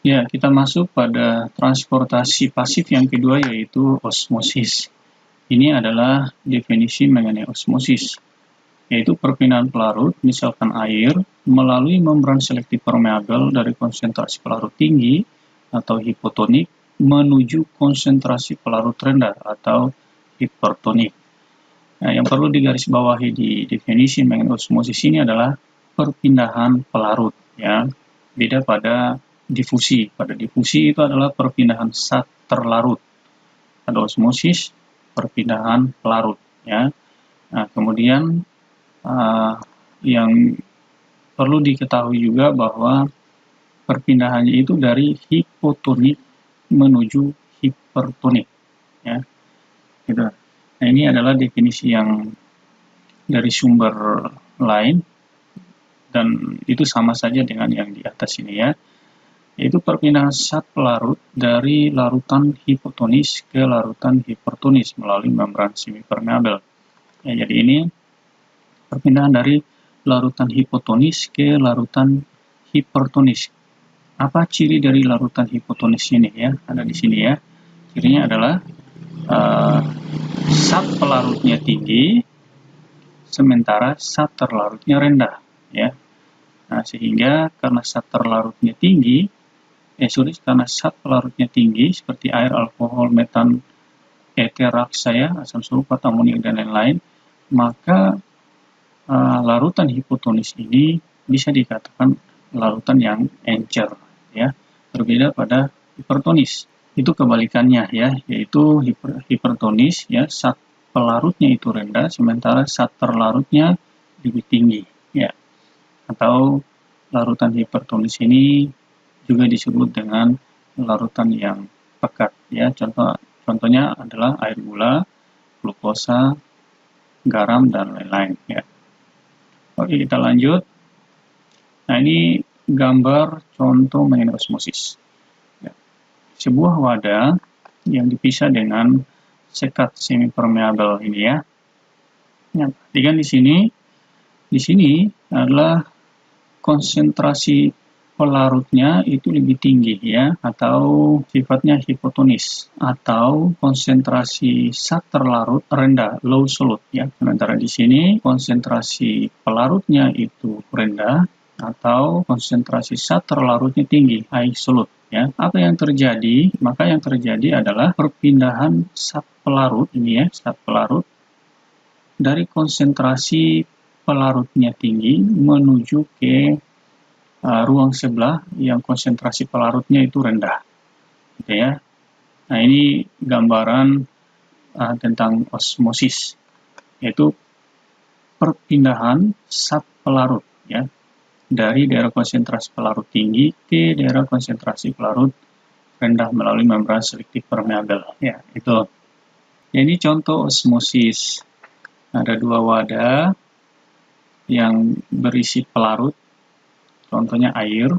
Ya, kita masuk pada transportasi pasif yang kedua, yaitu osmosis. Ini adalah definisi mengenai osmosis, yaitu perpindahan pelarut, misalkan air, melalui membran selektif permeabel dari konsentrasi pelarut tinggi atau hipotonik menuju konsentrasi pelarut rendah atau hipertonik. Nah, yang perlu digarisbawahi di definisi mengenai osmosis ini adalah perpindahan pelarut, ya. Beda pada difusi. Pada difusi itu adalah perpindahan zat terlarut. Pada osmosis, perpindahan pelarut, ya. Nah, kemudian yang perlu diketahui juga bahwa perpindahannya itu dari hipotonik menuju hipertonik, ya. Gitu. Nah, ini adalah definisi yang dari sumber lain, dan itu sama saja dengan yang di atas ini, ya, yaitu perpindahan zat pelarut dari larutan hipotonis ke larutan hipertonis melalui membran semipermeabel. Ya, jadi ini perpindahan dari larutan hipotonis ke larutan hipertonis. Apa ciri dari larutan hipotonis ini, ya? Ada di sini, ya. Cirinya adalah zat pelarutnya tinggi, sementara zat terlarutnya rendah, ya. Nah, sehingga karena zat terlarutnya tinggi, karena zat pelarutnya tinggi seperti air, alkohol, metan, eter, raksa, ya, asam sulfat, amoniak, dan lain-lain, maka larutan hipotonis ini bisa dikatakan larutan yang encer, ya. Berbeda pada hipertonis. Itu kebalikannya, ya, yaitu hipertonis, ya, zat pelarutnya itu rendah, sementara zat terlarutnya lebih tinggi, ya. Atau larutan hipertonis ini juga disebut dengan larutan yang pekat, ya. Contohnya adalah air gula, glukosa, garam, dan lain-lain, ya. Oke, kita lanjut. Nah, ini gambar contoh mengenai osmosis. Ya. Sebuah wadah yang dipisah dengan sekat semipermeabel ini, ya. Ya, perhatikan di sini adalah konsentrasi pelarutnya itu lebih tinggi, ya, atau sifatnya hipotonis, atau konsentrasi zat terlarut rendah, low solute, ya. Sementara di sini konsentrasi pelarutnya itu rendah, atau konsentrasi zat terlarutnya tinggi, high solute, ya. Apa yang terjadi? Maka yang terjadi adalah perpindahan zat pelarut ini, ya, zat pelarut dari konsentrasi pelarutnya tinggi menuju ke ruang sebelah yang konsentrasi pelarutnya itu rendah, gitu, ya. Nah, ini gambaran tentang osmosis, yaitu perpindahan zat pelarut, ya, dari daerah konsentrasi pelarut tinggi ke daerah konsentrasi pelarut rendah melalui membran selektif permeabel, ya, itu. Ya, ini contoh osmosis. Ada dua wadah yang berisi pelarut, contohnya air,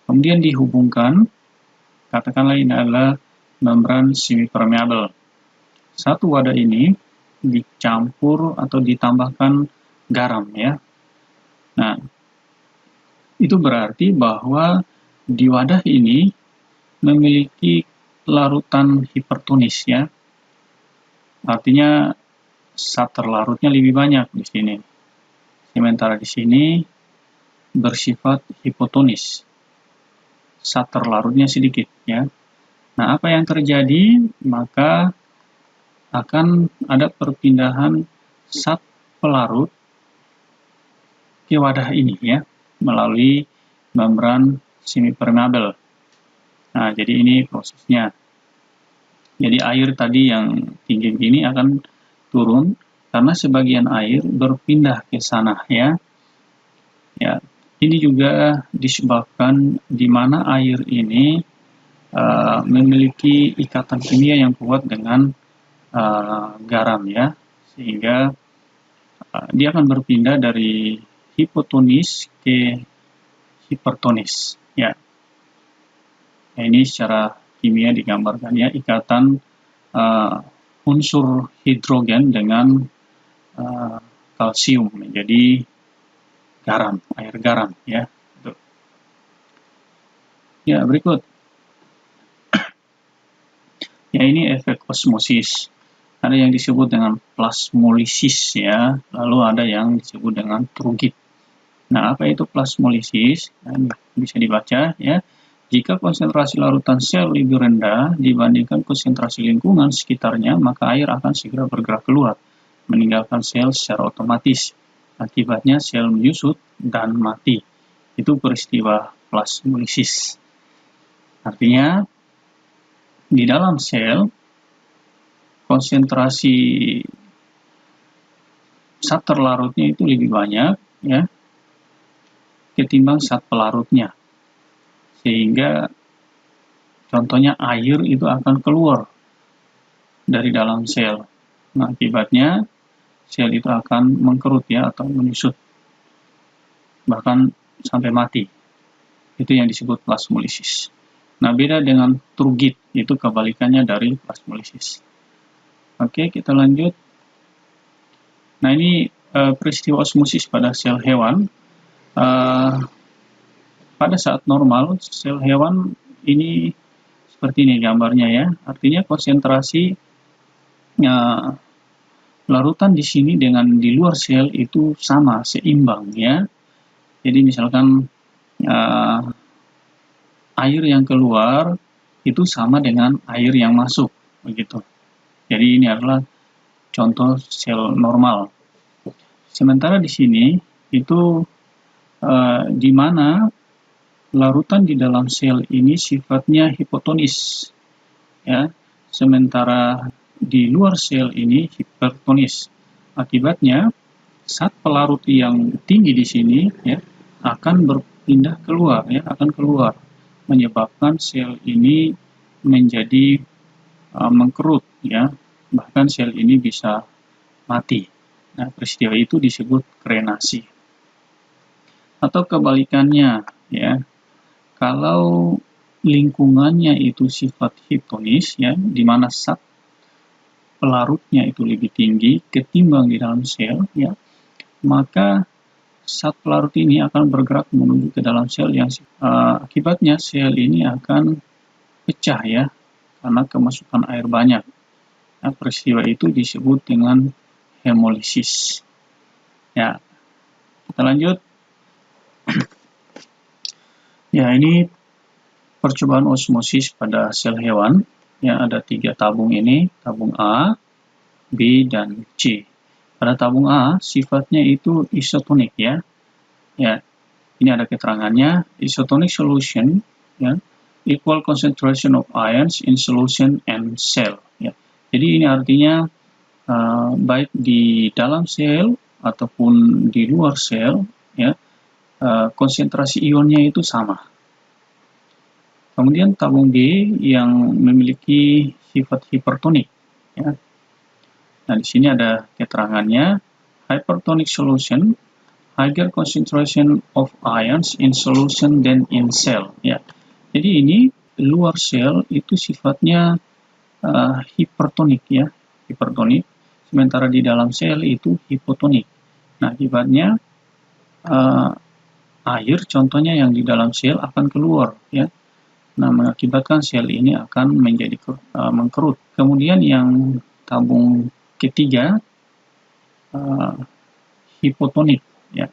kemudian dihubungkan, katakanlah ini adalah membran semipermeabel. Satu wadah ini dicampur atau ditambahkan garam, ya. Nah, itu berarti bahwa di wadah ini memiliki larutan hipertonis, ya. Artinya zat terlarutnya lebih banyak di sini. Sementara di sini bersifat hipotonis, zat terlarutnya sedikit, ya. Nah, apa yang terjadi? Maka akan ada perpindahan zat pelarut ke wadah ini, ya, melalui membran semipermeabel. Nah, jadi ini prosesnya. Jadi air tadi yang tinggi begini akan turun karena sebagian air berpindah ke sana, ya. Ya, ini juga disebabkan di mana air ini memiliki ikatan kimia yang kuat dengan garam, ya, sehingga dia akan berpindah dari hipotonis ke hipertonis, ya. Nah, ini secara kimia digambarkan, ya, ikatan unsur hidrogen dengan kalsium menjadi garam, air garam, ya. Ya, berikut. Ya, ini efek osmosis. Ada yang disebut dengan plasmolisis ya, lalu ada yang disebut dengan Trugitt. Nah, apa itu plasmolisis? Nah, bisa dibaca ya. Jika konsentrasi larutan sel lebih rendah dibandingkan konsentrasi lingkungan sekitarnya, maka air akan segera bergerak keluar, meninggalkan sel secara otomatis. Akibatnya sel menyusut dan mati. Itu peristiwa plasmolisis. Artinya, di dalam sel, konsentrasi zat terlarutnya itu lebih banyak ya ketimbang zat pelarutnya, sehingga contohnya air itu akan keluar dari dalam sel. Nah, akibatnya sel itu akan mengkerut ya atau menyusut, bahkan sampai mati. Itu yang disebut plasmolisis. Nah, beda dengan Trugitt, itu kebalikannya dari plasmolisis. Oke, kita lanjut. Nah, ini peristiwa osmosis pada sel hewan. Pada saat normal, sel hewan ini seperti ini gambarnya ya. Artinya konsentrasi larutan di sini dengan di luar sel itu sama, seimbang ya. Jadi misalkan air yang keluar itu sama dengan air yang masuk, begitu. Jadi ini adalah contoh sel normal. Sementara di sini itu di mana larutan di dalam sel ini sifatnya hipotonis, ya. Sementara di luar sel ini hipertonis. Akibatnya zat pelarut yang tinggi di sini ya akan berpindah keluar, ya, akan keluar, menyebabkan sel ini menjadi mengkerut, ya, bahkan sel ini bisa mati. Nah, peristiwa itu disebut krenasi. Atau kebalikannya, ya, kalau lingkungannya itu sifat hipotonis, ya, di mana zat pelarutnya itu lebih tinggi ketimbang di dalam sel, ya, maka zat pelarut ini akan bergerak menuju ke dalam sel yang akibatnya sel ini akan pecah ya karena kemasukan air banyak. Nah, peristiwa itu disebut dengan hemolisis. Ya, kita lanjut. Ya, ini percobaan osmosis pada sel hewan. Ya, ada 3 tabung ini, tabung A, B, dan C. Pada tabung A, sifatnya itu isotonik ya. Ya, ini ada keterangannya. Isotonic solution, ya, equal concentration of ions in solution and cell. Ya. Jadi ini artinya baik di dalam sel ataupun di luar sel, ya, konsentrasi ionnya itu sama. Kemudian tabung B yang memiliki sifat hipertonik. Ya. Nah, di sini ada keterangannya. Hypertonic solution, higher concentration of ions in solution than in cell. Ya. Jadi ini luar sel itu sifatnya hipertonik ya, hipertonik. Sementara di dalam sel itu hipotonik. Nah, akibatnya air contohnya yang di dalam sel akan keluar ya. Nah, mengakibatkan sel ini akan menjadi mengkerut. Kemudian yang tabung ketiga hipotonik ya.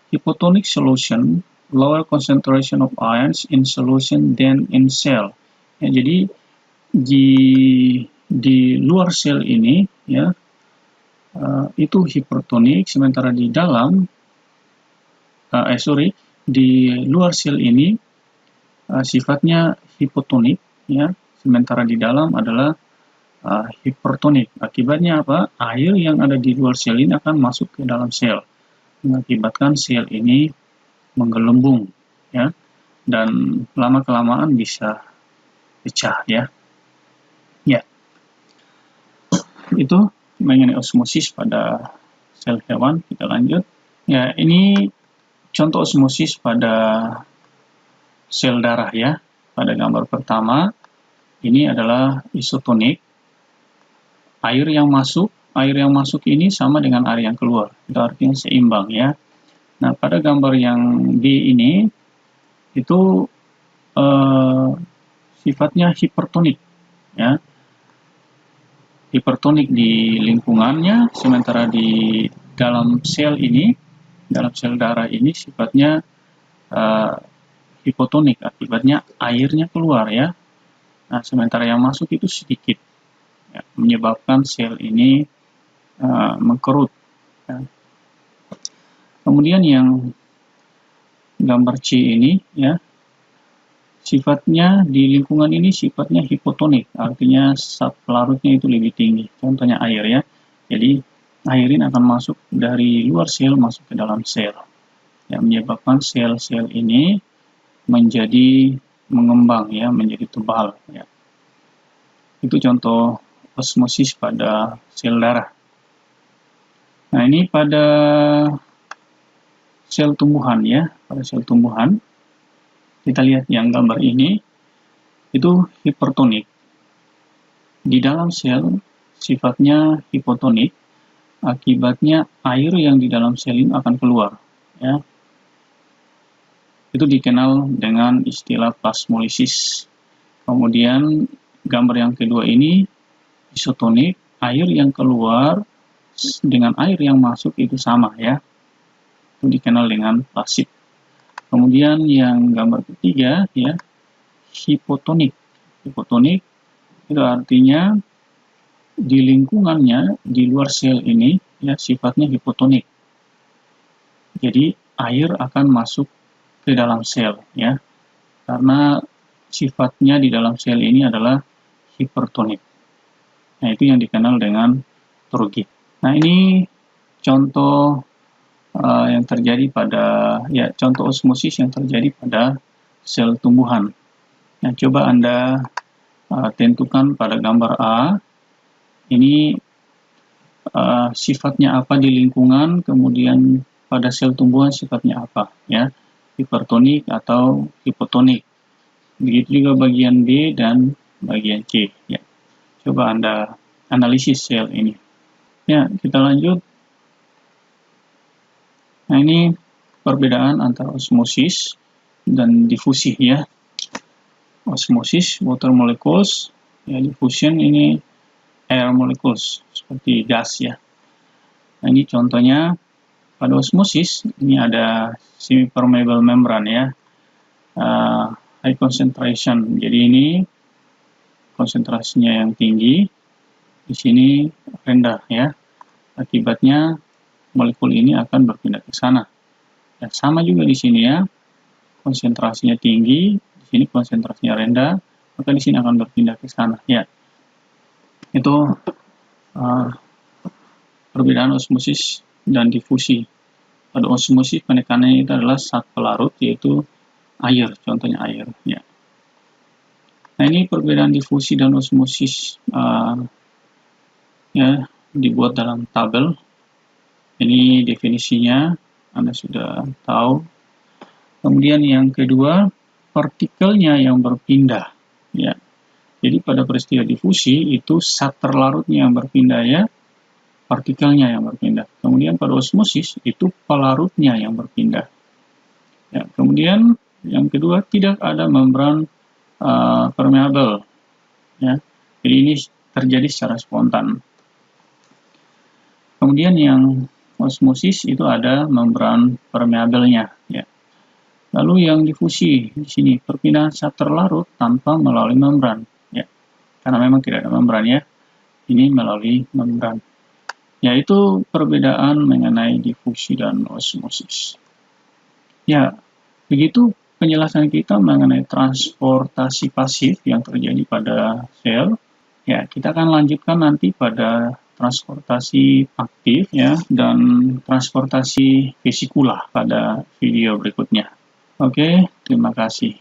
Hypotonic solution, lower concentration of ions in solution than in cell. Ya, jadi di luar sel ini ya itu hipertonik, sementara di dalam di luar sel ini sifatnya hipotonik ya, sementara di dalam adalah hipertonik. Akibatnya apa? Air yang ada di luar sel ini akan masuk ke dalam sel, mengakibatkan sel ini menggelembung ya, dan lama-kelamaan bisa pecah ya. Ya, itu mengenai osmosis pada sel hewan. Kita lanjut. Ya, ini contoh osmosis pada sel darah ya. Pada gambar pertama, ini adalah isotonik. Air yang masuk ini sama dengan air yang keluar. Itu artinya seimbang ya. Nah, pada gambar yang B ini, itu sifatnya hipertonik, ya, hipertonik di lingkungannya, sementara di dalam sel ini, dalam sel darah ini sifatnya hipotonik, akibatnya airnya keluar, ya. Nah, sementara yang masuk itu sedikit, ya, menyebabkan sel ini mengkerut, ya. Kemudian yang gambar C ini, ya, sifatnya di lingkungan ini sifatnya hipotonik, artinya zat pelarutnya itu lebih tinggi. Contohnya air, ya. Jadi air ini akan masuk dari luar sel masuk ke dalam sel, yang menyebabkan sel-sel ini menjadi mengembang, ya, menjadi tebal, ya. Itu contoh osmosis pada sel darah. Nah, ini pada sel tumbuhan, ya, pada sel tumbuhan. Kita lihat yang gambar ini, itu hipertonik. Di dalam sel sifatnya hipotonik, akibatnya air yang di dalam sel ini akan keluar, ya. Itu dikenal dengan istilah plasmolisis. Kemudian gambar yang kedua ini isotonik, air yang keluar dengan air yang masuk itu sama, ya. Itu dikenal dengan plasид. Kemudian yang gambar ketiga, ya, hipotonik. Hipotonik itu artinya di lingkungannya, di luar sel ini, ya, sifatnya hipotonik. Jadi air akan masuk ke dalam sel, ya, karena sifatnya di dalam sel ini adalah hipertonik. Nah, itu yang dikenal dengan turgid. Nah, ini contoh yang terjadi pada, ya, contoh osmosis yang terjadi pada sel tumbuhan. Nah, coba Anda tentukan pada gambar A, ini sifatnya apa di lingkungan, kemudian pada sel tumbuhan sifatnya apa, ya, hipertonik atau hipotonik. Begitu juga bagian B dan bagian C, ya. Coba Anda analisis sel ini. Ya, kita lanjut. Nah, ini perbedaan antara osmosis dan difusi, ya. Osmosis, water molecules, ya, diffusion ini air molecules, seperti gas, ya. Nah, ini contohnya pada osmosis, ini ada semi-permeable membrane, ya, high concentration. Jadi ini konsentrasinya yang tinggi, di sini rendah, ya. Akibatnya molekul ini akan berpindah ke sana. Dan sama juga di sini, ya, konsentrasinya tinggi, di sini konsentrasinya rendah, maka di sini akan berpindah ke sana, ya. Itu perbedaan osmosis dan difusi. Pada osmosis penekanannya itu adalah zat pelarut, yaitu air, contohnya air, ya. Nah, ini perbedaan difusi dan osmosis, ya, dibuat dalam tabel. Ini definisinya, Anda sudah tahu. Kemudian yang kedua, partikelnya yang berpindah, ya. Jadi pada peristiwa difusi itu zat terlarutnya yang berpindah, ya, partikelnya yang berpindah. Kemudian pada osmosis itu pelarutnya yang berpindah. Ya, kemudian yang kedua, tidak ada membran permeable, ya. Jadi ini terjadi secara spontan. Kemudian yang osmosis itu ada membran permeabelnya, ya. Lalu yang difusi di sini perpindahan zat terlarut tanpa melalui membran, ya. Karena memang tidak ada membran, ya. Ini melalui membran. Yaitu perbedaan mengenai difusi dan osmosis. Ya, begitu penjelasan kita mengenai transportasi pasif yang terjadi pada sel. Ya, kita akan lanjutkan nanti pada transportasi aktif, ya, dan transportasi vesikular pada video berikutnya. Oke, terima kasih.